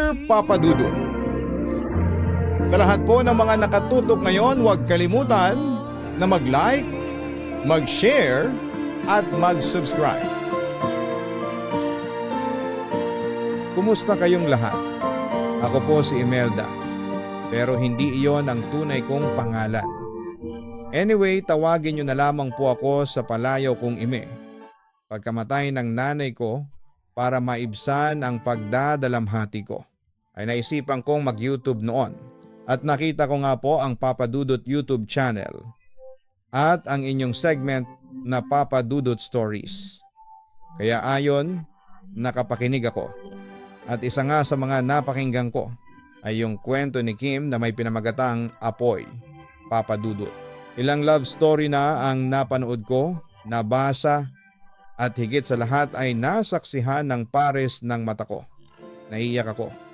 Dear Papa Dudut, sa lahat po ng mga nakatutok ngayon, huwag kalimutan na mag-like, mag-share, at mag-subscribe. Kumusta kayong lahat? Ako po si Imelda, pero hindi iyon ang tunay kong pangalan. Anyway, tawagin nyo na lamang po ako sa palayaw kong Ime. Pagkamatay ng nanay ko, para maibsan ang pagdadalamhati ko, ay naisipan kong mag-YouTube noon. At nakita ko nga po ang Papa Dudut YouTube channel at ang inyong segment na Papa Dudut Stories. Kaya ayon, nakapakinig ako. At isa nga sa mga napakinggan ko ay yung kwento ni Kim na may pinamagatang Apoy, Papa Dudut. Ilang love story na ang napanood ko, nabasa, at higit sa lahat ay nasaksihan ng pares ng mata ko. Naiiyak ako.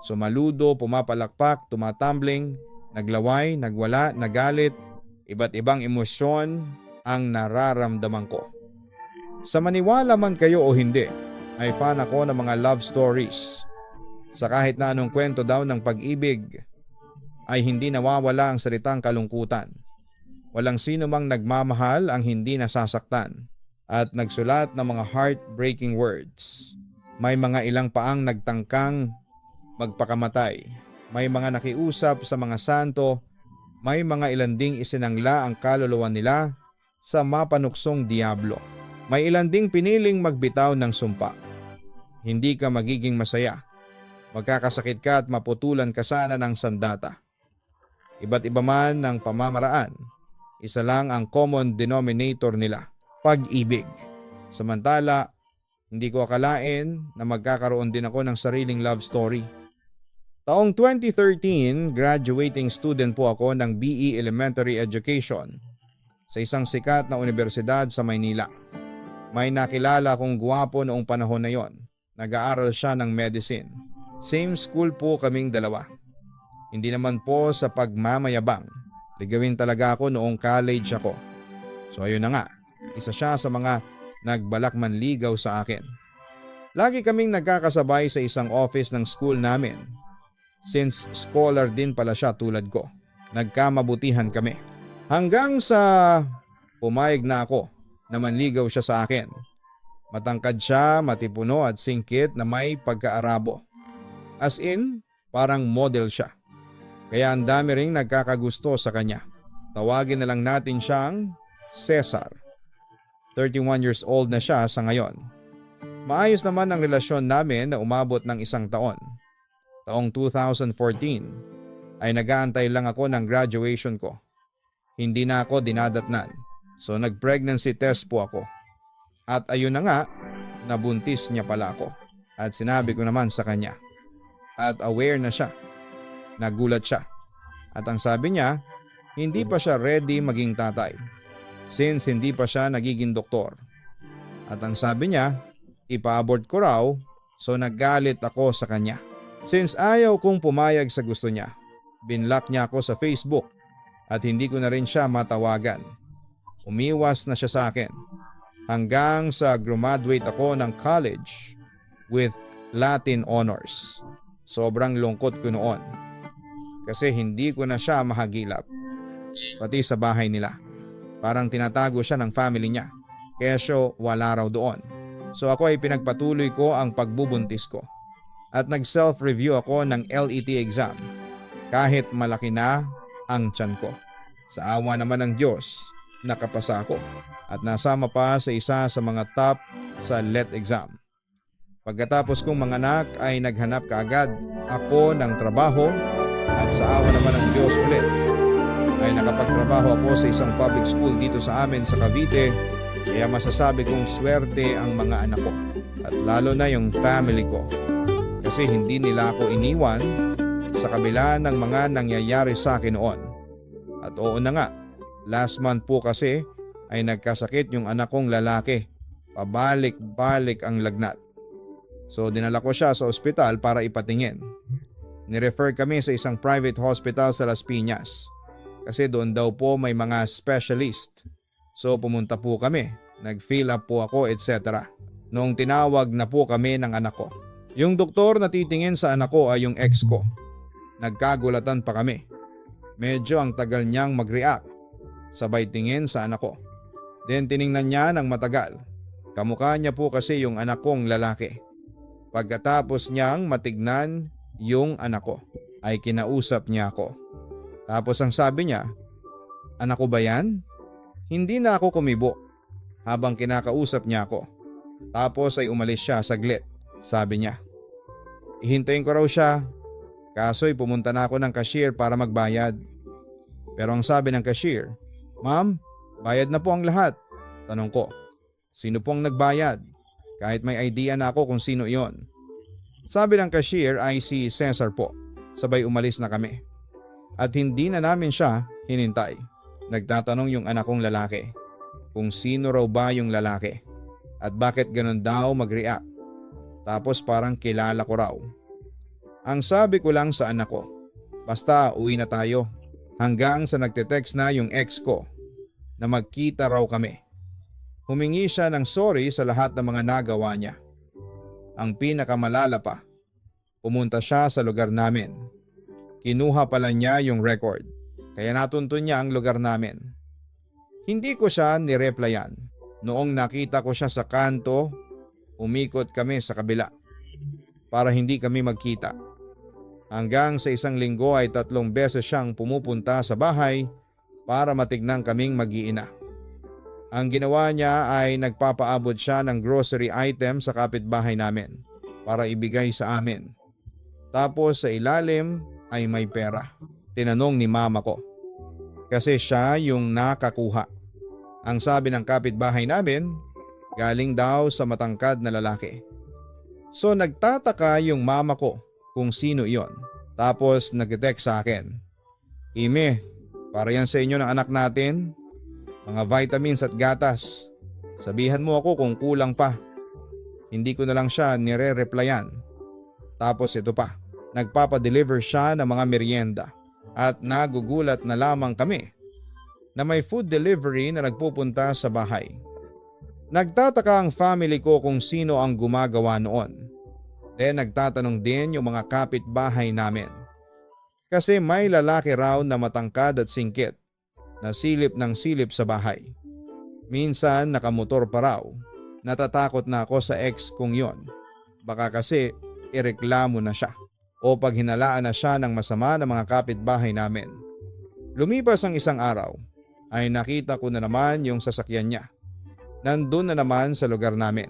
Sumaludo, pumapalakpak, tumatumbling, naglaway, nagwala, nagalit, iba't ibang emosyon ang nararamdaman ko. Sa maniwala man kayo o hindi, ay fan ako ng mga love stories. Sa kahit na anong kwento daw ng pag-ibig, ay hindi nawawala ang salitang kalungkutan. Walang sino mang nagmamahal ang hindi nasasaktan. At nagsulat ng mga heartbreaking words. May mga ilang paang nagtangkang magpakamatay. May mga nakiusap sa mga santo. May mga ilan ding isinangla ang kaluluwa nila sa mapanuksong diablo. May ilan ding piniling magbitaw ng sumpa. Hindi ka magiging masaya. Magkakasakit ka at maputulan ka sana ng sandata. Iba't iba man ang pamamaraan. Isa lang ang common denominator nila. Pag-ibig. Samantala, hindi ko akalain na magkakaroon din ako ng sariling love story. Taong 2013, graduating student po ako ng BE Elementary Education sa isang sikat na universidad sa Maynila. May nakilala kong gwapo noong panahon na yon. Nag-aaral siya ng medicine. Same school po kaming dalawa. Hindi naman po sa pagmamayabang. Ligawin talaga ako noong college ako. So ayun na nga. Isa siya sa mga nagbalak manligaw sa akin. Lagi kaming nagkakasabay sa isang office ng school namin. Since scholar din pala siya tulad ko. Nagkamabutihan kami. Hanggang sa pumayag na ako na manligaw siya sa akin. Matangkad siya, matipuno at singkit na may pagka-Arabo. As in, parang model siya. Kaya ang dami ring nagkakagusto sa kanya. Tawagin na lang natin siyang Cesar. 31 years old na siya sa ngayon. Maayos naman ang relasyon namin na umabot ng isang taon. Taong 2014 ay nag-aantay lang ako ng graduation ko. Hindi na ako dinadatnan. So nag-pregnancy test po ako. At ayun na nga, nabuntis niya pala ako. At sinabi ko naman sa kanya. At aware na siya. Nagulat siya. At ang sabi niya, hindi pa siya ready maging tatay. Since hindi pa siya nagiging doktor. At ang sabi niya, ipa-abort ko raw, so naggalit ako sa kanya. Since ayaw kong pumayag sa gusto niya, binlock niya ako sa Facebook at hindi ko na rin siya matawagan. Umiwas na siya sa akin hanggang sa graduate ako ng college with Latin honors. Sobrang lungkot ko noon kasi hindi ko na siya mahagilap, pati sa bahay nila. Parang tinatago siya ng family niya. Kesyo wala raw doon. So ako ay pinagpatuloy ko ang pagbubuntis ko. At nag-self-review ako ng LET exam. Kahit malaki na ang tiyan ko. Sa awa naman ng Diyos, nakapasa ako. At nasama pa sa isa sa mga top sa LET exam. Pagkatapos kong manganak ay naghanap kaagad ako ng trabaho. At sa awa naman ng Diyos ulit, ay nakapagtrabaho ako sa isang public school dito sa amin sa Cavite, kaya masasabi kong swerte ang mga anak ko at lalo na yung family ko kasi hindi nila ako iniwan sa kabila ng mga nangyayari sa akin noon. At oo na nga, last month po kasi ay nagkasakit yung anak kong lalaki, pabalik-balik ang lagnat. So dinala ko siya sa ospital para ipatingin. Nirefer kami sa isang private hospital sa Las Piñas. Kasi doon daw po may mga specialist. So pumunta po kami, nag-fill up po ako etc. Noong tinawag na po kami ng anak ko, Yung doktor na titingin sa anak ko ay yung ex ko. Nagkagulatan pa kami. Medyo ang tagal niyang mag-react. Sabay tingin sa anak ko. Then tiningnan niya ng matagal. Kamukha niya po kasi yung anak kong lalaki. Pagkatapos niyang matignan yung anak ko, ay kinausap niya ako. Tapos ang sabi niya, "Anak ko ba yan?" Hindi na ako kumibo habang kinakausap niya ako. Tapos ay umalis siya saglit. Sabi niya, ihintayin ko raw siya. Kaso'y pumunta na ako ng cashier para magbayad. Pero ang sabi ng cashier, "Ma'am, bayad na po ang lahat." Tanong ko, "Sino pong nagbayad?" Kahit may idea na ako kung sino iyon. Sabi ng cashier ay si Cesar po. Sabay umalis na kami. At hindi na namin siya hinintay. Nagtatanong yung anak kong lalaki kung sino raw ba yung lalaki at bakit ganun daw mag-react. Tapos parang kilala ko raw. Ang sabi ko lang sa anak ko, basta uwi na tayo. Hanggang sa nagte-text na yung ex ko na magkita raw kami. Humingi siya ng sorry sa lahat ng mga nagawa niya. Ang pinakamalala pa, pumunta siya sa lugar namin. Kinuha pala niya yung record, kaya natuntun niya ang lugar namin. Hindi ko siya nireplyan. Noong nakita ko siya sa kanto, umikot kami sa kabila para hindi kami magkita. Hanggang sa isang linggo ay 3 beses siyang pumupunta sa bahay para matignan kaming mag-iina. Ang ginawa niya ay nagpapaabot siya ng grocery item sa kapitbahay namin para ibigay sa amin. Tapos sa ilalim ay may pera. Tinanong ni mama ko. Kasi siya yung nakakuha. Ang sabi ng kapitbahay namin, galing daw sa matangkad na lalaki. So nagtataka yung mama ko kung sino iyon. Tapos nag-text sa akin, "Ime, para yan sa inyo ng anak natin. Mga vitamins at gatas. Sabihan mo ako kung kulang pa." Hindi ko na lang siya nire-replyan. Tapos ito pa, nagpapadeliver siya ng mga merienda. At nagugulat na lamang kami na may food delivery na nagpupunta sa bahay. Nagtataka ang family ko kung sino ang gumagawa noon. Then nagtatanong din yung mga kapitbahay namin. Kasi may lalaki raw na matangkad at singkit na silip ng silip sa bahay. Minsan nakamotor pa raw. Natatakot na ako sa ex kong yon. Baka kasi ireklamo na siya o pag hinalaan na siya ng masama ng mga kapitbahay namin. Lumipas ang isang araw ay nakita ko na naman yung sasakyan niya. Nandun na naman sa lugar namin.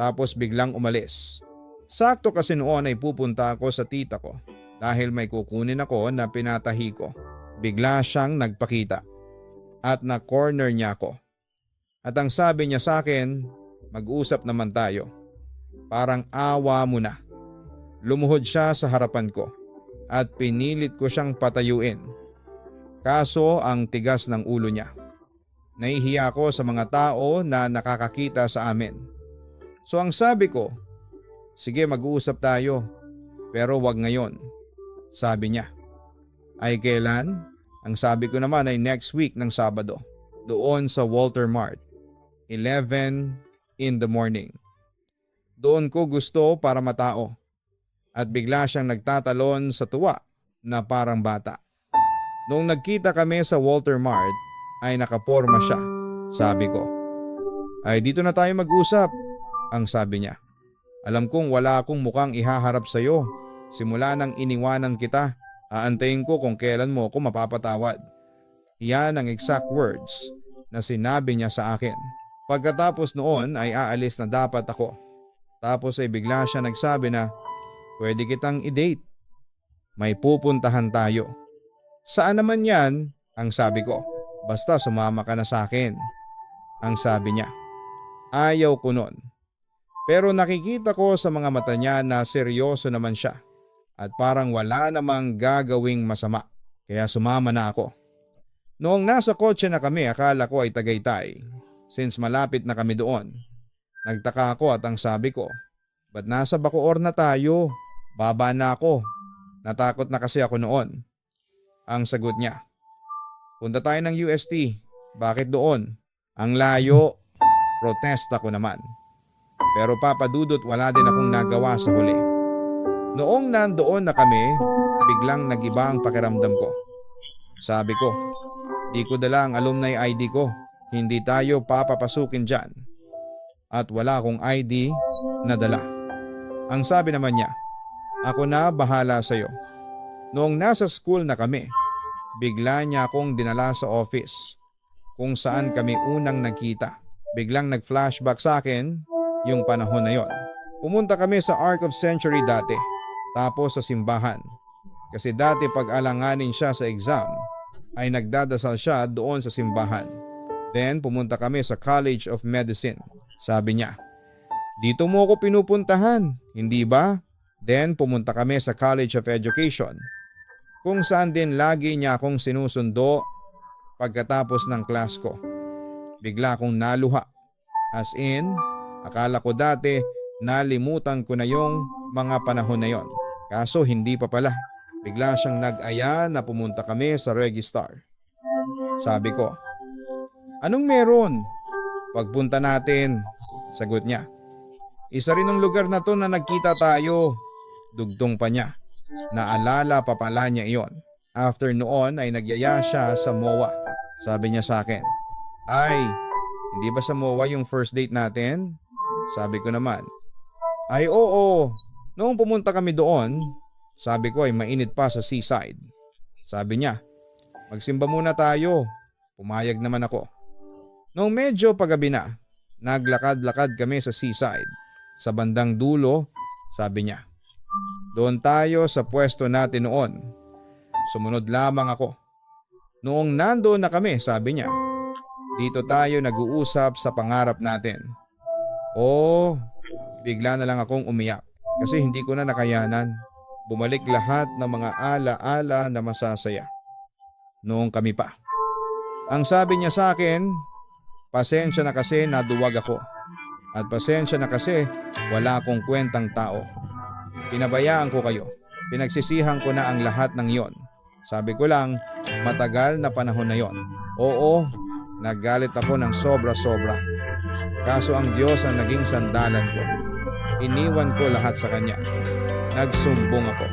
Tapos biglang umalis. Sakto kasi noon ay pupunta ako sa tita ko dahil may kukunin ako na pinatahi ko. Bigla siyang nagpakita at na-corner niya ako. At ang sabi niya sa akin, "Mag-usap naman tayo. Parang awa mo na." Lumuhod siya sa harapan ko at pinilit ko siyang patayuin. Kaso ang tigas ng ulo niya. Nahihiya ako sa mga tao na nakakakita sa amin. So ang sabi ko, "Sige, mag-uusap tayo, pero wag ngayon." Sabi niya. Ay kailan? Ang sabi ko naman ay next week ng Sabado, doon sa Walter Mart, 11 in the morning. Doon ko gusto para matao. At bigla siyang nagtatalon sa tuwa na parang bata. Noong nagkita kami sa Walter Mart ay nakaporma siya. Sabi ko, "Ay dito na tayo mag-usap." Ang sabi niya, "Alam kong wala akong mukhang ihaharap sa iyo. Simula nang iniwanan kita, aantayin ko kung kailan mo ako mapapatawad." Yan ang exact words na sinabi niya sa akin. Pagkatapos noon ay aalis na dapat ako. Tapos ay bigla siya nagsabi na, "Pwede kitang i-date. May pupuntahan tayo." "Saan naman yan?" Ang sabi ko. "Basta sumama ka na sa akin." Ang sabi niya. Ayaw ko nun. Pero nakikita ko sa mga mata niya na seryoso naman siya. At parang wala namang gagawing masama. Kaya sumama na ako. Noong nasa kotse na kami, akala ko ay Tagaytay. Since malapit na kami doon. Nagtaka ako at ang sabi ko, "Ba't nasa Bacoor na tayo? Baba na ako." Natakot na kasi ako noon. Ang sagot niya, "Punta tayo ng UST. Bakit doon?" "Ang layo." Protesta ko naman. Pero papadudot wala din akong nagawa sa huli. Noong nandoon na kami, biglang nagiba ang pakiramdam ko. Sabi ko, di ko dala ang alumni ID ko. Hindi tayo papapasukin dyan. At wala akong ID na dala. Ang sabi naman niya, ako na bahala sa'yo. Noong nasa school na kami, bigla niya akong dinala sa office kung saan kami unang nagkita. Biglang nag-flashback sa akin yung panahon na yon. Pumunta kami sa Arc of Century dati, tapos sa simbahan. Kasi dati pag alanganin siya sa exam, ay nagdadasal siya doon sa simbahan. Then pumunta kami sa College of Medicine. Sabi niya, dito mo ako pinupuntahan, hindi ba? Then pumunta kami sa College of Education, kung saan din lagi niya akong sinusundo pagkatapos ng class ko. Bigla akong naluha. As in, akala ko dati nalimutan ko na yung mga panahon na yon. Kaso hindi pa pala. Bigla siyang nag-aya na pumunta kami sa Registar. Sabi ko, anong meron? Pagpunta natin, sagot niya. Isa rin ng lugar na to na nagkita tayo. Dugtong pa niya. Naalala pa pala niya iyon. After noon ay nagyaya siya sa MOA. Sabi niya sa akin, ay, hindi ba sa MOA yung first date natin? Sabi ko naman, ay oo. Noong pumunta kami doon, sabi ko ay mainit pa sa seaside. Sabi niya, magsimba muna tayo. Pumayag naman ako. Noong medyo paggabi na, naglakad-lakad kami sa seaside. Sa bandang dulo, sabi niya, doon tayo sa pwesto natin noon. Sumunod lamang ako. Noong nandoon na kami, sabi niya, dito tayo nag-uusap sa pangarap natin. Oh, bigla na lang akong umiyak kasi hindi ko na nakayanan. Bumalik lahat ng mga ala-ala na masasaya. Noong kami pa. Ang sabi niya sa akin, pasensya na kasi naduwag ako. At pasensya na kasi wala akong kwentang tao. Pinabayaan ko kayo. Pinagsisihan ko na ang lahat ng iyon. Sabi ko lang, matagal na panahon na yon. Oo, naggalit ako ng sobra-sobra. Kaso ang Diyos ang naging sandalan ko. Iniwan ko lahat sa Kanya. Nagsumbong ako.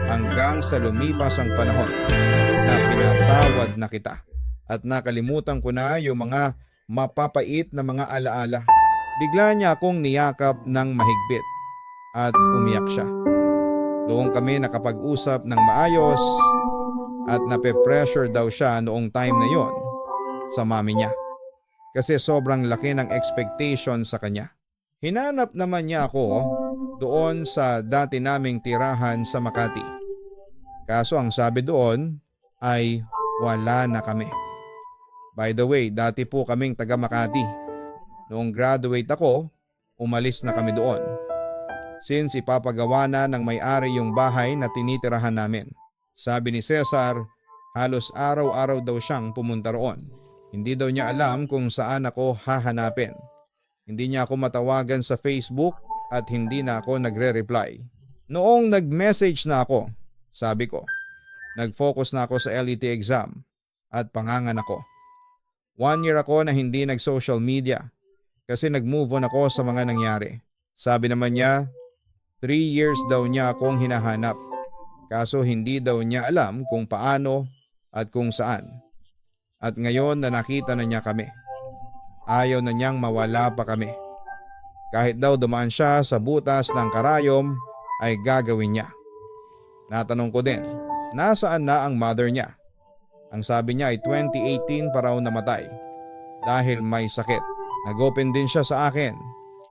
Hanggang sa lumipas ang panahon na pinatawad na kita. At nakalimutan ko na yung mga mapapait na mga alaala. Bigla niya akong niyakap ng mahigpit at umiyak siya. Doon kami nakapag-usap ng maayos at nape-pressure daw siya noong time na yon sa mami niya. Kasi sobrang laki ng expectation sa kanya. Hinanap naman niya ako doon sa dati naming tirahan sa Makati. Kaso ang sabi doon ay wala na kami. By the way, dati po kaming taga Makati. Noong graduate ako, umalis na kami doon. Since ipapagawa na ng may-ari yung bahay na tinitirahan namin. Sabi ni Cesar, halos araw-araw daw siyang pumunta roon. Hindi daw niya alam kung saan ako hahanapin. Hindi niya ako matawagan sa Facebook at hindi na ako nagre-reply. Noong nag-message na ako, sabi ko, nag-focus na ako sa LET exam at pangangan ako. 1 year ako na hindi nag-social media. Kasi nag-move on ako sa mga nangyari. Sabi naman niya, 3 years daw niya akong hinahanap. Kaso hindi daw niya alam kung paano at kung saan. At ngayon na nakita na niya kami, ayaw na niyang mawala pa kami. Kahit daw dumaan siya sa butas ng karayom ay gagawin niya. Natanong ko din, nasaan na ang mother niya? Ang sabi niya ay 2018 pa raw namatay dahil may sakit. Nag-open din siya sa akin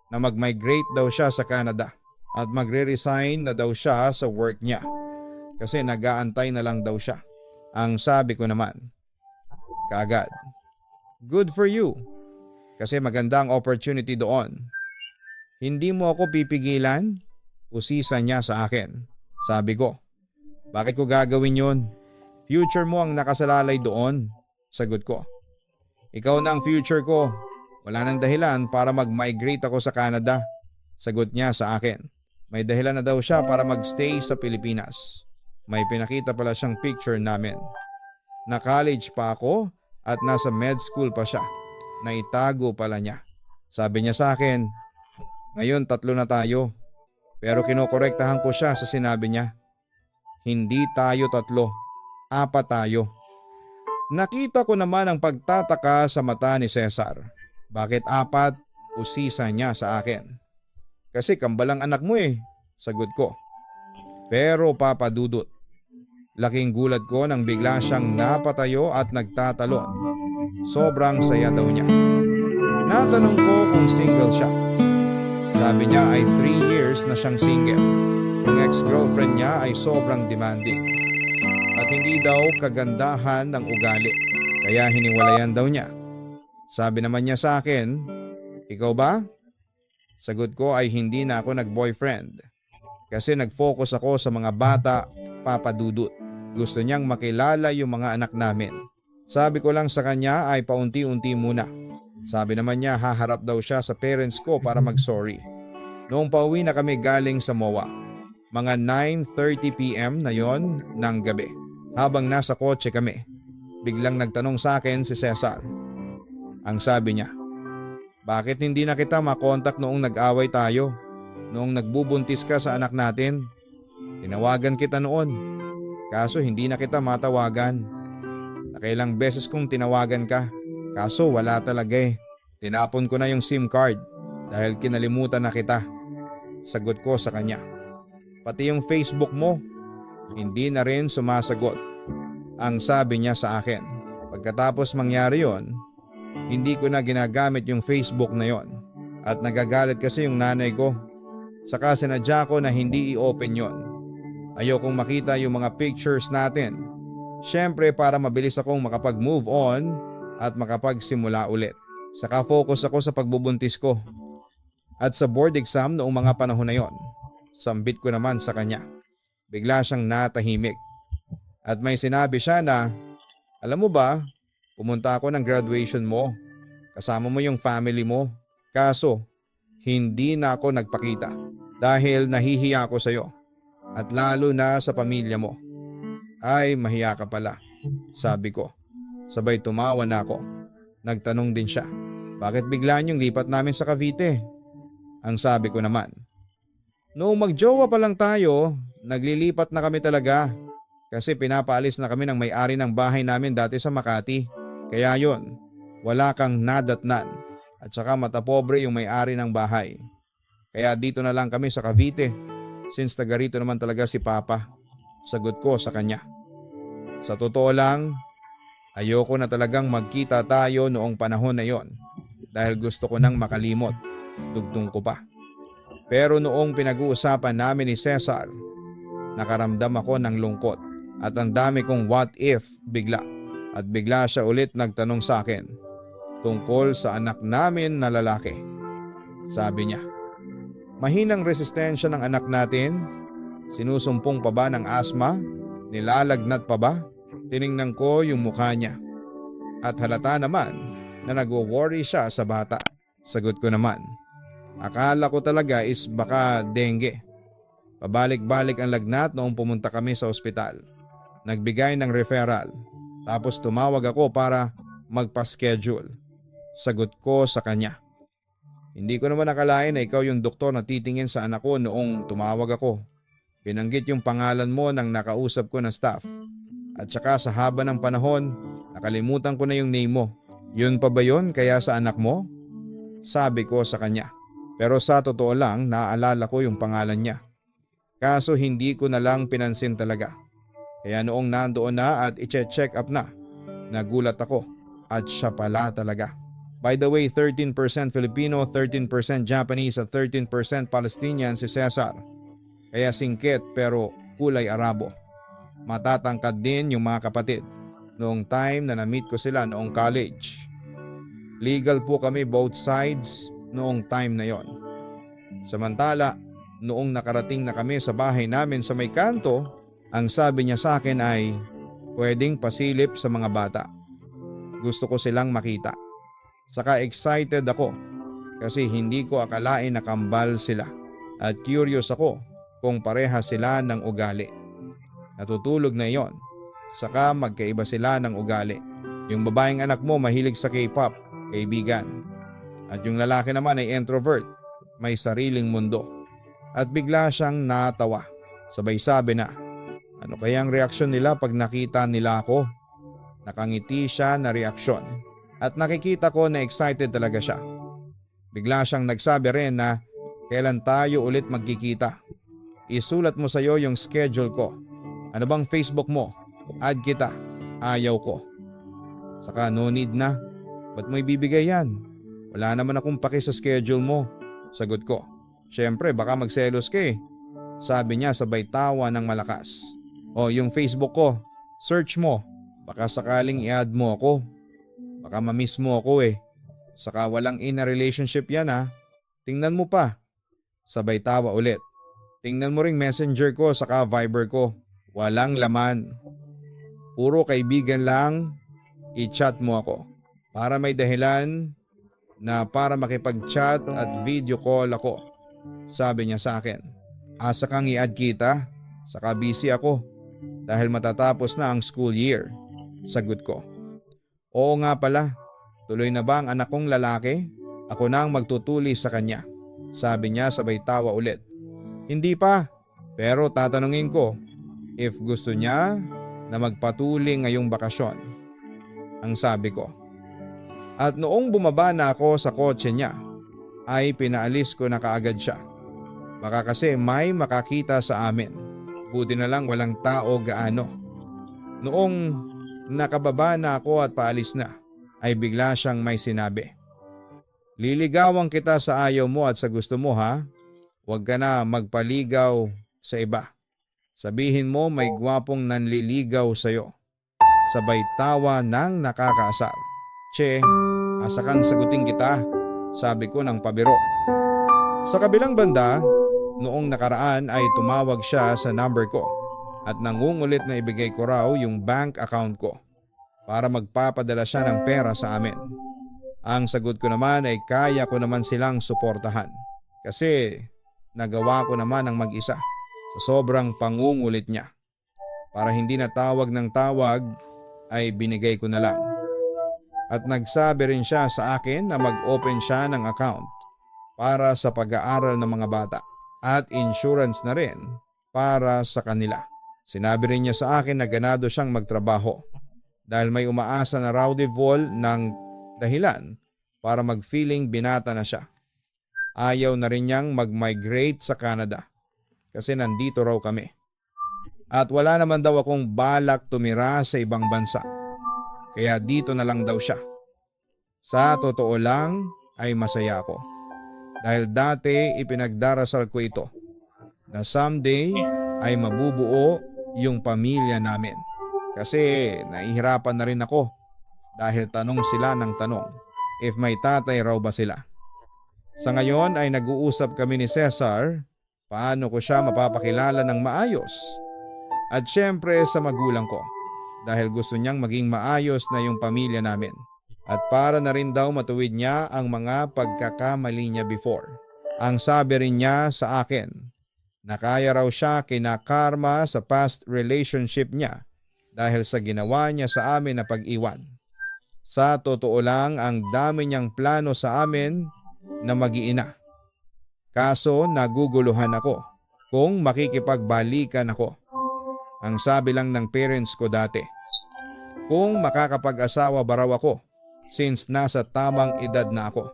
na mag-migrate daw siya sa Canada at magre-resign na daw siya sa work niya kasi nag-aantay na lang daw siya. Ang sabi ko naman, kaagad, good for you kasi magandang opportunity doon. Hindi mo ako pipigilan? Usisa niya sa akin. Sabi ko, bakit ko gagawin yun? Future mo ang nakasalalay doon. Sagot ko, ikaw na ang future ko. Wala nang dahilan para mag-migrate ako sa Canada. Sagot niya sa akin. May dahilan na daw siya para mag-stay sa Pilipinas. May pinakita pala siyang picture namin. Na college pa ako at nasa med school pa siya. Naitago pala niya. Sabi niya sa akin, ngayon 3 na tayo. Pero kinokorektahan ko siya sa sinabi niya. Hindi tayo 3, 4 tayo. Nakita ko naman ang pagtataka sa mata ni Cesar. Bakit 4? Usisa niya sa akin. Kasi kambalang anak mo eh, sagot ko. Pero Papa Dudut, laking gulat ko nang bigla siyang napatayo at nagtatalon. Sobrang saya daw niya. Natanong ko kung single siya. Sabi niya ay 3 years na siyang single. Yung ex-girlfriend niya ay sobrang demanding. At hindi daw kagandahan ng ugali. Kaya hiniwalayan daw niya. Sabi naman niya sa akin, ikaw ba? Sagot ko ay hindi na ako nag-boyfriend. Kasi nag-focus ako sa mga bata, Papa Dudut. Gusto niyang makilala yung mga anak namin. Sabi ko lang sa kanya ay paunti-unti muna. Sabi naman niya haharap daw siya sa parents ko para mag-sorry. Noong pauwi na kami galing sa MOA, mga 9:30 PM na yon ng gabi. Habang nasa kotse kami, biglang nagtanong sa akin si Cesar. Ang sabi niya, bakit hindi na kita makontak noong nag-away tayo? Noong nagbubuntis ka sa anak natin? Tinawagan kita noon. Kaso hindi na kita matawagan. Nakailang beses kong tinawagan ka. Kaso wala talaga eh. Tinapon ko na yung SIM card dahil kinalimutan na kita. Sagot ko sa kanya. Pati yung Facebook mo, hindi na rin sumasagot. Ang sabi niya sa akin. Pagkatapos mangyari yon, hindi ko na ginagamit yung Facebook na yon. At nagagalit kasi yung nanay ko. Saka sinadya ko na hindi i-open yon. Ayokong makita yung mga pictures natin. Siyempre para mabilis akong makapag-move on at makapagsimula ulit. Saka focus ako sa pagbubuntis ko. At sa board exam noong mga panahon na yon, sambit ko naman sa kanya. Bigla siyang natahimik. At may sinabi siya na, alam mo ba, pumunta ako ng graduation mo. Kasama mo yung family mo. Kaso, hindi na ako nagpakita dahil nahihiya ako sa iyo. At lalo na sa pamilya mo. Ay, mahiya ka pala, sabi ko. Sabay tumawa na ako. Nagtanong din siya, bakit biglaan yung lipat namin sa Cavite? Ang sabi ko naman, noong magjowa pa lang tayo, naglilipat na kami talaga. Kasi pinapaalis na kami ng may-ari ng bahay namin dati sa Makati. Kaya yon, wala kang nadatnan. At saka matapobre yung may-ari ng bahay. Kaya dito na lang kami sa Cavite. Since taga rito naman talaga si Papa. Sagot ko sa kanya. Sa totoo lang, ayoko na talagang magkita tayo noong panahon na yon. Dahil gusto ko nang makalimot. Dugtong ko pa. Pero noong pinag-uusapan namin ni Cesar, nakaramdam ako ng lungkot. At ang dami kong what if bigla. At bigla siya ulit nagtanong sa akin tungkol sa anak namin na lalaki. Sabi niya, mahinang resistensya ng anak natin? Sinusumpong pa ba ng asma? Nilalagnat pa ba? Tiningnan ko yung mukha niya. At halata naman na nagwo-worry siya sa bata. Sagot ko naman, akala ko talaga is baka dengue. Pabalik-balik ang lagnat noong pumunta kami sa ospital. Nagbigay ng referral. Tapos tumawag ako para magpa-schedule. Sagot ko sa kanya, hindi ko naman nakalain na ikaw yung doktor na titingin sa anak ko noong tumawag ako. Binanggit yung pangalan mo ng nakausap ko na staff. At saka sa haba ng panahon, nakalimutan ko na yung name mo. Yun pa ba yun kaya sa anak mo? Sabi ko sa kanya. Pero sa totoo lang, naaalala ko yung pangalan niya. Kaso hindi ko na lang pinansin talaga. Kaya noong nandoon na at i-check up na, nagulat ako at siya pala talaga. By the way, 13% Filipino, 13% Japanese at 13% Palestinian si Cesar. Kaya singkit pero kulay Arabo. Matatangkad din yung mga kapatid noong time na na-meet ko sila noong college. Legal po kami both sides noong time na yon. Samantala, noong nakarating na kami sa bahay namin sa may kanto, ang sabi niya sa akin ay pwedeng pasilip sa mga bata. Gusto ko silang makita. Saka excited ako kasi hindi ko akalain na kambal sila at curious ako kung pareha sila ng ugali. Natutulog na yon. Saka magkaiba sila ng ugali. Yung babaeng anak mo mahilig sa K-pop, kaibigan. At yung lalaki naman ay introvert, may sariling mundo. at bigla siyang natawa. Sabay sabi na, ano kayang reaksyon nila pag nakita nila ako? Nakangiti siya na reaksyon at nakikita ko na excited talaga siya. Bigla siyang nagsabi rin na kailan tayo ulit magkikita. Isulat mo sa'yo yung schedule ko. Ano bang Facebook mo? Add kita. Ayaw ko. Saka no need na. Ba't mo ibibigay yan? Wala naman akong paki sa schedule mo. Sagot ko. Siyempre baka magselos ka eh. Sabi niya sabay tawa ng malakas. O yung Facebook ko, search mo. Baka sakaling i-add mo ako. Baka ma-miss mo ako eh. Saka walang in a relationship yan ha. Tingnan mo pa. Sabay tawa ulit. Tingnan mo ring messenger ko saka Viber ko. Walang laman. Puro kaibigan lang. I-chat mo ako. Para may dahilan na para makipag-chat at video call ako. Sabi niya sa akin. Asa kang i-add kita? Saka busy ako. Dahil matatapos na ang school year. Sagot ko. Oo nga pala. Tuloy na ba ang anak kong lalaki? Ako na ang magtutuli sa kanya. Sabi niya sabay tawa ulit. Hindi pa. Pero tatanungin ko if gusto niya na magpatuli ngayong bakasyon. Ang sabi ko. At noong bumaba na ako sa kotse niya ay pinaalis ko na kaagad siya. Baka kasi may makakita sa amin. Buti na lang walang tao gaano. Noong nakababa na ako at paalis na ay bigla siyang may sinabi. Liligawan kita sa ayaw mo at sa gusto mo ha. Huwag ka na magpaligaw sa iba. Sabihin mo may gwapong nanliligaw sa'yo. Sabay tawa ng nakakaasar. Che, asa kang sagutin kita? Sabi ko ng pabiro. Sa kabilang banda, noong nakaraan ay tumawag siya sa number ko at nangungulit na ibigay ko raw yung bank account ko para magpapadala siya ng pera sa amin. Ang sagot ko naman ay kaya ko naman silang suportahan kasi nagawa ko naman ang mag-isa sa sobrang pangungulit niya. Para hindi na tawag ng tawag ay binigay ko na lang. At nagsabi rin siya sa akin na mag-open siya ng account para sa pag-aaral ng mga bata at insurance na rin para sa kanila. Sinabi rin niya sa akin na ganado siyang magtrabaho dahil may umaasa na raw Vol ng dahilan para mag-feeling binata na siya. Ayaw na rin niyang mag-migrate sa Canada kasi nandito raw kami. At wala naman daw akong balak tumira sa ibang bansa. Kaya dito na lang daw siya. Sa totoo lang ay masaya ako. Dahil dati ipinagdarasal ko ito na someday ay mabubuo yung pamilya namin. Kasi nahihirapan na rin ako dahil tanong sila ng tanong if may tatay raw ba sila. Sa ngayon ay nag-uusap kami ni Cesar paano ko siya mapapakilala ng maayos. At syempre sa magulang ko dahil gusto niyang maging maayos na yung pamilya namin. At para na rin daw matuwid niya ang mga pagkakamali niya before. Ang sabi rin niya sa akin na kaya raw siya kinakarma sa past relationship niya dahil sa ginawa niya sa amin na pag-iwan. Sa totoo lang ang dami niyang plano sa amin na mag-iina. Kaso naguguluhan ako kung makikipagbalikan ako. Ang sabi lang ng parents ko dati, kung makakapag-asawa ba raw ako since nasa tamang edad na ako.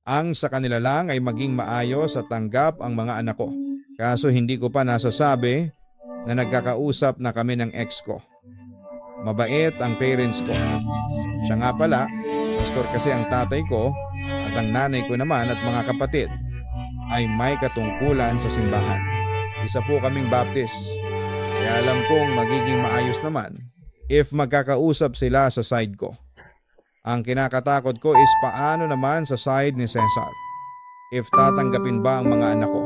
Ang sa kanila lang ay maging maayos at tanggap ang mga anak ko. Kaso hindi ko pa nasasabi na nagkakausap na kami ng ex ko. Mabait ang parents ko. Siya nga pala, pastor kasi ang tatay ko at ang nanay ko naman at mga kapatid ay may katungkulan sa simbahan. Isa po kaming Baptist. Kaya alam kong magiging maayos naman if magkakausap sila sa side ko. Ang kinakatakot ko is paano naman sa side ni Cesar. If tatanggapin ba ang mga anak ko.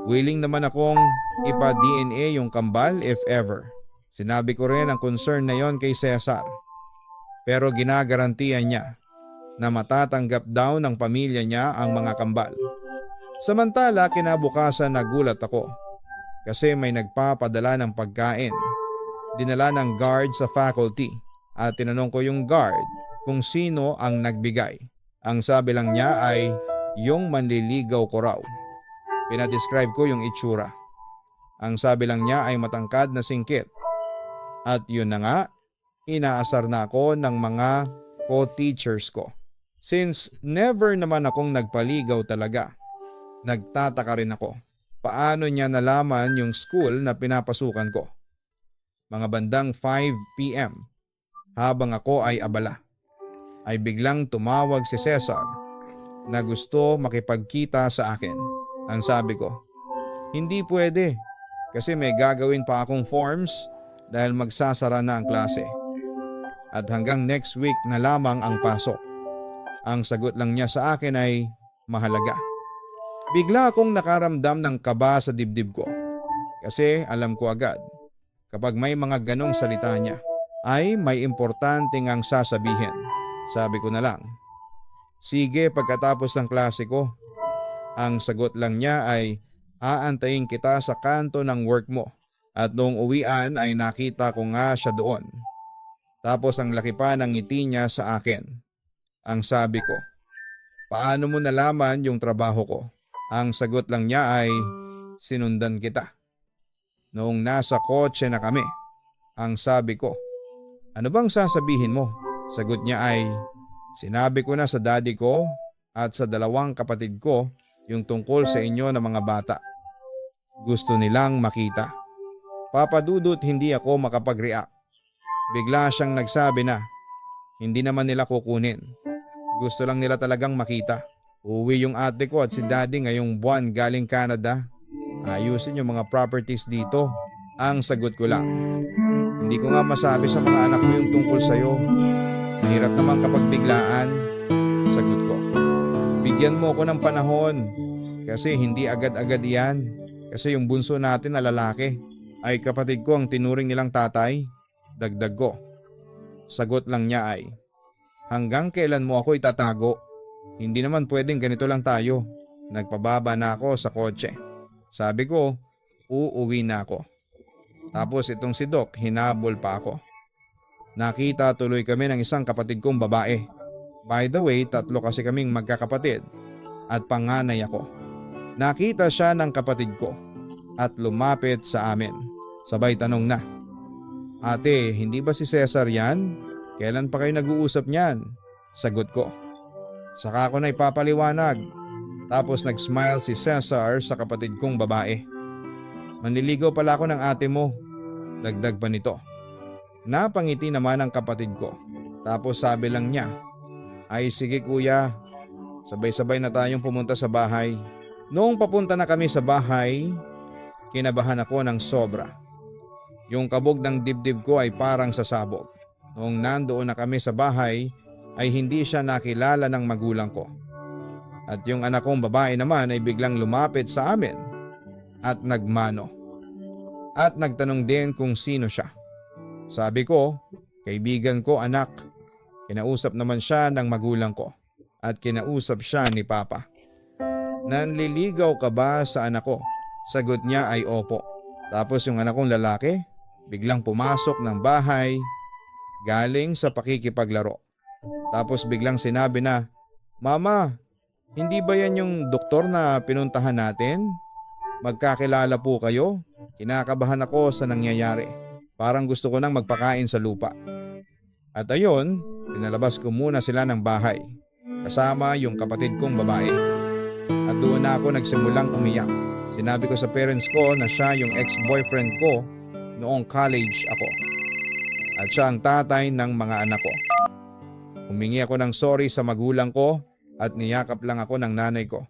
Willing naman akong ipa-DNA yung kambal if ever. Sinabi ko rin ang concern na yon kay Cesar. Pero ginagarantiyan niya na matatanggap daw ng pamilya niya ang mga kambal. Samantala kinabukasan nagulat ako. Kasi may nagpapadala ng pagkain. Dinala ng guard sa faculty at tinanong ko yung guard kung sino ang nagbigay. Ang sabi lang niya ay yung manliligaw ko raw. Pinadescribe ko yung itsura. Ang sabi lang niya ay matangkad na singkit. At yun na nga, inaasar na ako ng mga co-teachers ko. Since never naman akong nagpaligaw talaga, nagtataka rin ako. Paano niya nalaman yung school na pinapasukan ko? Mga bandang 5 p.m. habang ako ay abala, ay biglang tumawag si Cesar na gusto makipagkita sa akin. Ang sabi ko, hindi pwede kasi may gagawin pa akong forms dahil magsasara na ang klase. At hanggang next week na lamang ang pasok. Ang sagot lang niya sa akin ay mahalaga. Bigla akong nakaramdam ng kaba sa dibdib ko kasi alam ko agad kapag may mga ganong salita niya ay may importante ngang sasabihin. Sabi ko na lang, sige pagkatapos ng klase ko. Ang sagot lang niya ay aantayin kita sa kanto ng work mo. At noong uwian ay nakita ko nga siya doon. Tapos ang laki pa ng ngiti niya sa akin. Ang sabi ko, paano mo nalaman yung trabaho ko? Ang sagot lang niya ay sinundan kita. Noong nasa kotse na kami, ang sabi ko, ano bang sasabihin mo? Sagot niya ay, sinabi ko na sa daddy ko at sa dalawang kapatid ko yung tungkol sa inyo na mga bata. Gusto nilang makita. Papadudot hindi ako makapag-react. Bigla siyang nagsabi na hindi naman nila kukunin. Gusto lang nila talagang makita. Uuwi yung ate ko at si daddy ngayong buwan galing Canada. Ayusin yung mga properties dito. Ang sagot ko lang, hindi ko nga masabi sa mga anak mo yung tungkol sa'yo. Mahirap naman kapag biglaan. Sagot ko, bigyan mo ko ng panahon kasi hindi agad-agad yan. Kasi yung bunso natin na lalaki ay kapatid ko ang tinuring nilang tatay. Dagdag ko. Sagot lang niya ay, hanggang kailan mo ako itatago? Hindi naman pwedeng ganito lang tayo. Nagpababa na ako sa kotse. Sabi ko, uuwi na ako. Tapos itong si Doc, hinabol pa ako. Nakita tuloy kami ng isang kapatid kong babae. By the way, 3 kasi kaming magkakapatid at panganay ako. Nakita siya ng kapatid ko at lumapit sa amin. Sabay tanong na, ate, hindi ba si Cesar yan? Kailan pa kayo nag-uusap niyan? Sagot ko. Saka ako na ipapaliwanag. Tapos nag-smile si Cesar sa kapatid kong babae. Manliligaw pala ako ng ate mo. Dagdag pa nito. Napangiti naman ang kapatid ko. Tapos sabi lang niya, ay sige kuya, sabay-sabay na tayong pumunta sa bahay. Noong papunta na kami sa bahay, kinabahan ako ng sobra. Yung kabog ng dibdib ko ay parang sasabog. Noong nandoon na kami sa bahay, ay hindi siya nakilala ng magulang ko. At yung anak kong babae naman ay biglang lumapit sa amin at nagmano. At nagtanong din kung sino siya. Sabi ko, kaibigan ko anak. Kinausap naman siya ng magulang ko at kinausap siya ni Papa. Nanliligaw ka ba sa anak ko? Sagot niya ay opo. Tapos yung anak kong lalaki, biglang pumasok ng bahay galing sa pakikipaglaro. Tapos biglang sinabi na, Mama, hindi ba yan yung doktor na pinuntahan natin? Magkakilala po kayo? Kinakabahan ako sa nangyayari. Parang gusto ko nang magpakain sa lupa. At ayun, pinalabas ko muna sila ng bahay. Kasama yung kapatid kong babae. At doon na ako nagsimulang umiyak. Sinabi ko sa parents ko na siya yung ex-boyfriend ko noong college ako. At siya ang tatay ng mga anak ko. Humingi ako ng sorry sa magulang ko at niyakap lang ako ng nanay ko.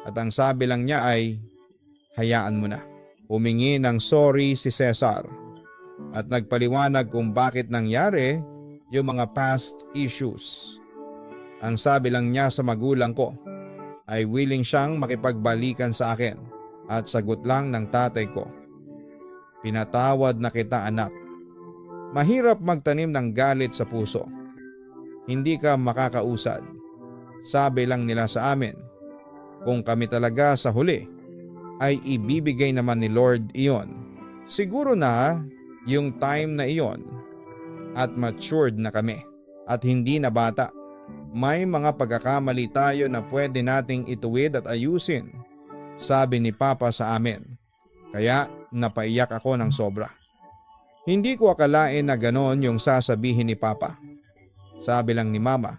At ang sabi lang niya ay, hayaan mo na. Humingi ng sorry si Cesar at nagpaliwanag kung bakit nangyari yung mga past issues. Ang sabi lang niya sa magulang ko ay willing siyang makipagbalikan sa akin at sagot lang ng tatay ko, pinatawad na kita anak. Mahirap magtanim ng galit sa puso. Hindi ka makakausad. Sabi lang nila sa amin, kung kami talaga sa huli ay ibibigay naman ni Lord iyon. Siguro na yung time na iyon at matured na kami at hindi na bata. May mga pagkakamali tayo na pwede nating ituwid at ayusin sabi ni Papa sa amin. Kaya napaiyak ako ng sobra. Hindi ko akalain na ganon yung sasabihin ni Papa. Sabi lang ni Mama,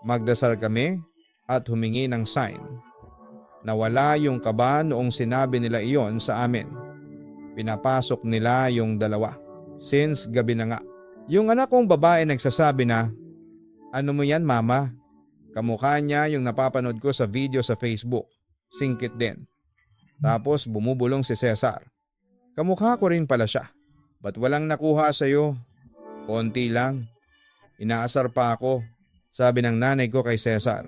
magdasal kami at humingi ng sign. Nawala yung kaba noong sinabi nila iyon sa amin. Pinapasok nila yung dalawa. Since gabi na nga. Yung anak kong babae nagsasabi na, ano mo yan mama? Kamukha niya yung napapanood ko sa video sa Facebook. Singkit din. Tapos bumubulong si Cesar. Kamukha ko rin pala siya. Ba't walang nakuha sa'yo? Konti lang. Inaasar pa ako. Sabi ng nanay ko kay Cesar.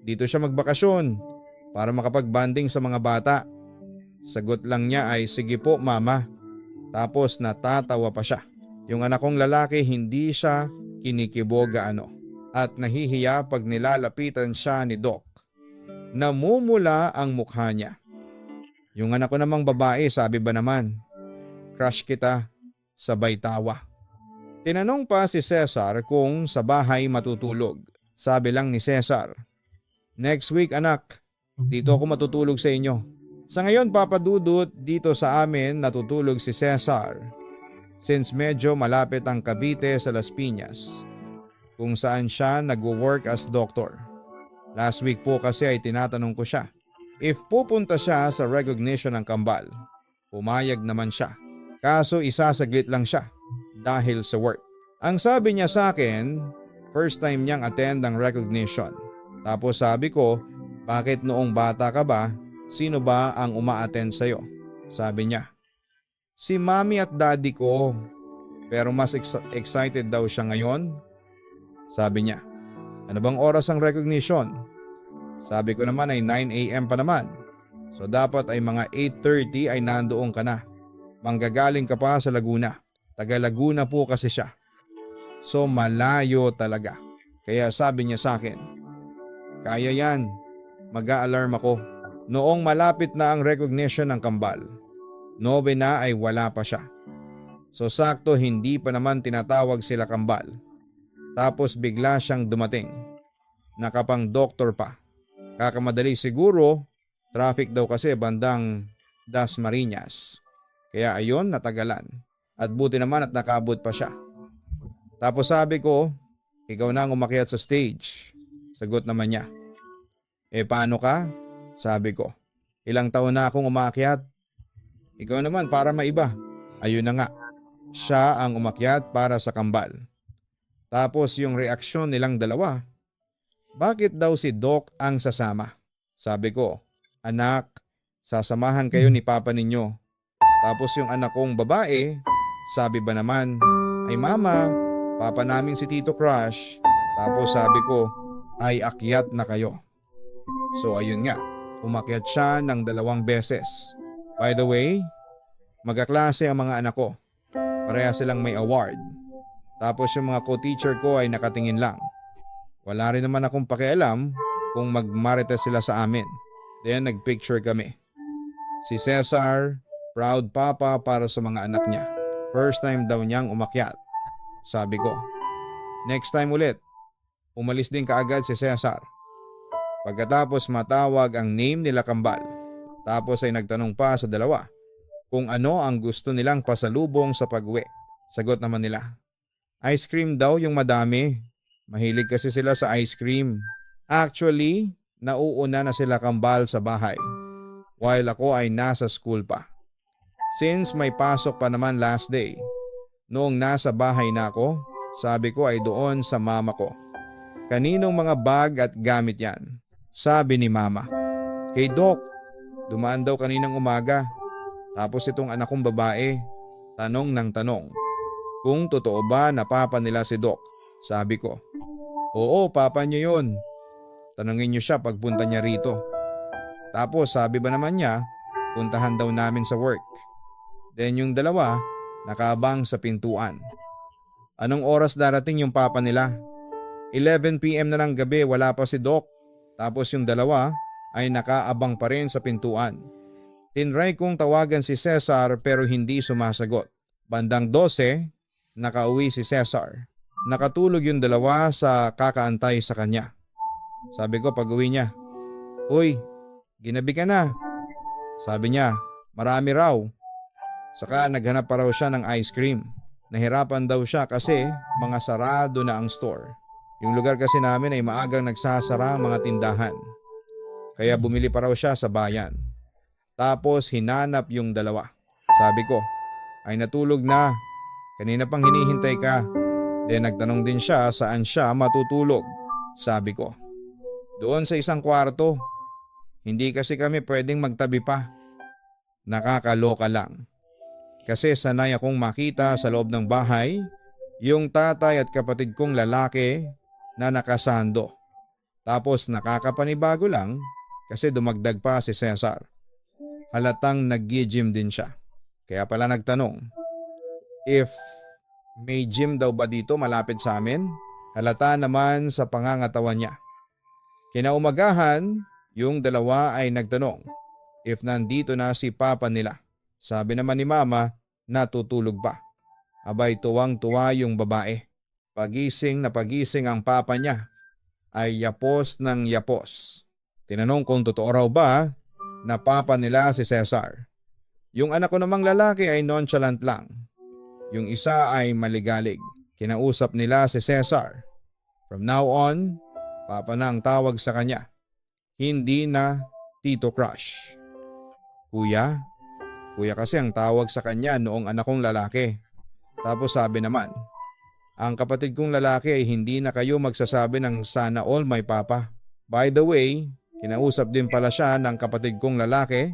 Dito siya magbakasyon para makapag-banding sa mga bata. Sagot lang niya ay sige po mama. Tapos natatawa pa siya. Yung anak kong lalaki hindi siya kinikibo gaano at nahihiya pag nilalapitan siya ni Doc. Namumula ang mukha niya. Yung anak ko namang babae sabi ba naman, crush kita, sabay tawa. Tinanong pa si Cesar kung sa bahay matutulog. Sabi lang ni Cesar, next week anak, dito ako matutulog sa inyo. Sa ngayon papadudot dito sa amin natutulog si Cesar since medyo malapit ang Cavite sa Las Piñas kung saan siya nagwo-work as doctor. Last week po kasi ay tinatanong ko siya if pupunta siya sa recognition ng kambal. Pumayag naman siya. Kaso isasaglit lang siya dahil sa work. Ang sabi niya sa akin, first time niyang attend ng recognition. Tapos sabi ko, bakit noong bata ka ba? Sino ba ang uma-attend sa'yo? Sabi niya, si mommy at daddy ko. Pero mas excited daw siya ngayon. Sabi niya, ano bang oras ang recognition? Sabi ko naman ay 9 AM pa naman. So dapat ay mga 8:30 ay nandoon ka na. Manggagaling ka pa sa Laguna. Taga Laguna po kasi siya. So malayo talaga. Kaya sabi niya sa akin, kaya yan, mag-a-alarm ako. Noong malapit na ang recognition ng kambal, 9 na ay wala pa siya. So sakto hindi pa naman tinatawag sila kambal. Tapos bigla siyang dumating. Nakapang doktor pa. Kakamadali siguro, traffic daw kasi bandang Dasmariñas. Kaya ayon natagalan. At buti naman at nakabot pa siya. Tapos sabi ko, ikaw na ang umakyat sa stage. Sagot naman niya. Paano ka? Sabi ko, ilang taon na akong umakyat. Ikaw naman para maiba. Ayun na nga, siya ang umakyat para sa kambal. Tapos yung reaksyon nilang dalawa, bakit daw si Doc ang sasama? Sabi ko, anak, sasamahan kayo ni papa ninyo. Tapos yung anak kong babae, sabi ba naman, ay mama, papa namin si Tito Crush. Tapos sabi ko, ay akyat na kayo. So ayun nga. Umakyat siya ng 2 beses. By the way, magkaklase ang mga anak ko. Pareha silang may award. Tapos yung mga co-teacher ko ay nakatingin lang. Wala rin naman akong pakialam kung magmarites sila sa amin. Then nagpicture kami. Si Cesar, proud papa para sa mga anak niya. First time daw niyang umakyat. Sabi ko, next time ulit. Umalis din kaagad si Cesar. Pagkatapos matawag ang name nila kambal. Tapos ay nagtanong pa sa dalawa kung ano ang gusto nilang pasalubong sa pag-uwi. Sagot naman nila, ice cream daw yung madami. Mahilig kasi sila sa ice cream. Actually, nauuna na sila kambal sa bahay while ako ay nasa school pa. Since may pasok pa naman last day, noong nasa bahay na ako, sabi ko ay doon sa mama ko. Kaninong mga bag at gamit yan? Sabi ni mama, kay Doc, dumaan daw kaninang umaga. Tapos itong anak kong babae, tanong ng tanong, kung totoo ba na papa nila si Doc. Sabi ko, oo papa niyo yun. Tanungin niyo siya pagpunta niya rito. Tapos sabi ba naman niya, puntahan daw namin sa work. Then yung dalawa, nakaabang sa pintuan. Anong oras darating yung papa nila? 11 PM na ng gabi, wala pa si Doc. Tapos yung dalawa ay nakaabang pa rin sa pintuan. Tinry kong tawagan si Cesar pero hindi sumasagot. Bandang 12, nakauwi si Cesar. Nakatulog yung dalawa sa kakaantay sa kanya. Sabi ko pag uwi niya, uy, ginabi ka na. Sabi niya, marami raw. Saka naghanap pa raw siya ng ice cream. Nahirapan daw siya kasi mga sarado na ang store. Yung lugar kasi namin ay maagang nagsasara ang mga tindahan. Kaya bumili pa raw siya sa bayan. Tapos hinanap yung dalawa. Sabi ko, ay natulog na. Kanina pang hinihintay ka. Then nagtanong din siya saan siya matutulog. Sabi ko, doon sa isang kwarto. Hindi kasi kami pwedeng magtabi pa. Nakakaloka lang. Kasi sanay akong makita sa loob ng bahay yung tatay at kapatid kong lalaki na nakasando. Tapos nakakapanibago lang kasi dumagdag pa si Cesar. Halatang nag-gym din siya. Kaya pala nagtanong, if may gym daw ba dito malapit sa amin? Halata naman sa pangangatawan niya. Kinaumagahan, yung dalawa ay nagtanong if nandito na si papa nila. Sabi naman ni mama, natutulog pa. Abay tuwang-tuwa yung babae. Pagising na pagising ang papa niya ay yapos ng yapos. Tinanong kung totoo raw ba na papa nila si Cesar. Yung anak ko namang lalaki ay nonchalant lang. Yung isa ay maligalig. Kinausap nila si Cesar. From now on, papa na ang tawag sa kanya. Hindi na Tito Crush. Kuya? Kuya kasi ang tawag sa kanya noong anak kong lalaki. Tapos sabi naman, ang kapatid kong lalaki ay hindi na kayo magsasabi ng sana all my papa. By the way, kinausap din pala siya ng kapatid kong lalaki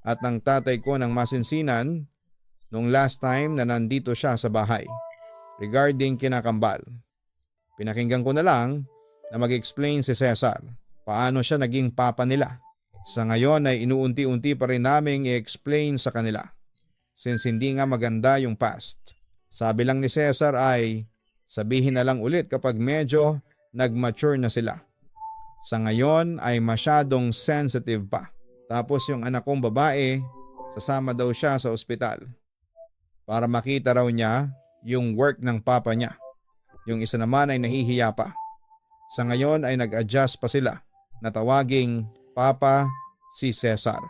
at ng tatay ko ng masinsinan nung last time na nandito siya sa bahay. Regarding kinakambal. Pinakinggan ko na lang na mag-explain si Cesar paano siya naging papa nila. Sa ngayon ay inuunti-unti pa rin naming i-explain sa kanila since hindi nga maganda yung past. Sabi lang ni Cesar ay sabihin na lang ulit kapag medyo nag-mature na sila. Sa ngayon ay masyadong sensitive pa. Tapos yung anak kong babae, sasama daw siya sa ospital para makita raw niya yung work ng papa niya. Yung isa naman ay nahihiya pa. Sa ngayon ay nag-adjust pa sila na tawaging Papa si Cesar.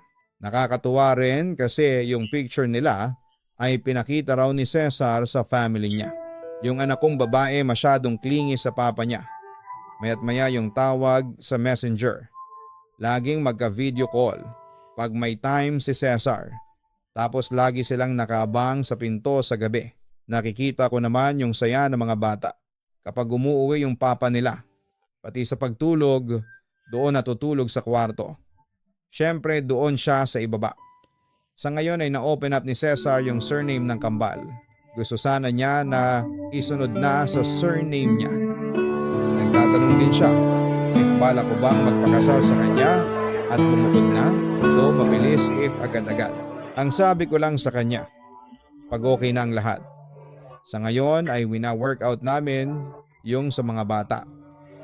Nakakatuwa rin kasi yung picture nila ay pinakita raw ni Cesar sa family niya. Yung anak kong babae masyadong clingy sa papa niya. Maya't maya yung tawag sa messenger. Laging magka-video call pag may time si Cesar. Tapos lagi silang nakaabang sa pinto sa gabi. Nakikita ko naman yung saya ng mga bata kapag umuwi yung papa nila. Pati sa pagtulog, doon natutulog sa kwarto. Siyempre doon siya sa ibaba. Sa ngayon ay na-open up ni Cesar yung surname ng kambal. Gusto sana niya na isunod na sa surname niya. Nagtatanong din siya if bala ko bang magpakasal sa kanya at bumukod na o mabilis if agad-agad. Ang sabi ko lang sa kanya, pag okay na ang lahat. Sa ngayon ay wina-workout namin yung sa mga bata,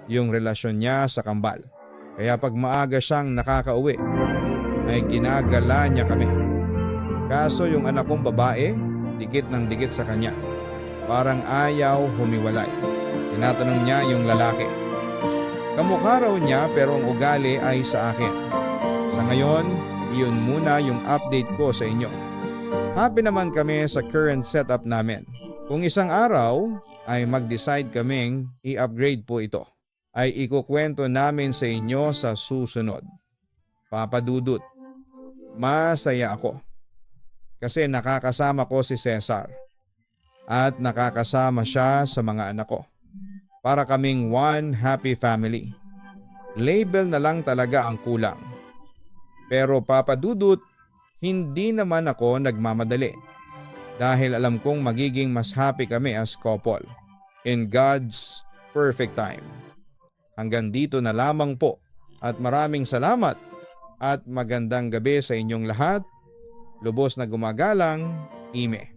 yung relasyon niya sa kambal. Kaya pag maaga siyang nakakauwi, ay ginagala niya kami. Kaso yung anak kong babae, dikit ng dikit sa kanya. Parang ayaw humiwalay. Tinatanong niya yung lalaki. Kamukha raw niya pero ang ugali ay sa akin. Sa ngayon, iyon muna yung update ko sa inyo. Happy naman kami sa current setup namin. Kung isang araw ay mag-decide kaming i-upgrade po ito, ay ikukwento namin sa inyo sa susunod. Papa Dudut, masaya ako kasi nakakasama ko si Cesar at nakakasama siya sa mga anak ko. Para kaming one happy family. Label na lang talaga ang kulang. Pero Papa Dudut, hindi naman ako nagmamadali dahil alam kong magiging mas happy kami as couple in God's perfect time. Hanggang dito na lamang po at maraming salamat at magandang gabi sa inyong lahat. Lubos na gumagalang, Ime.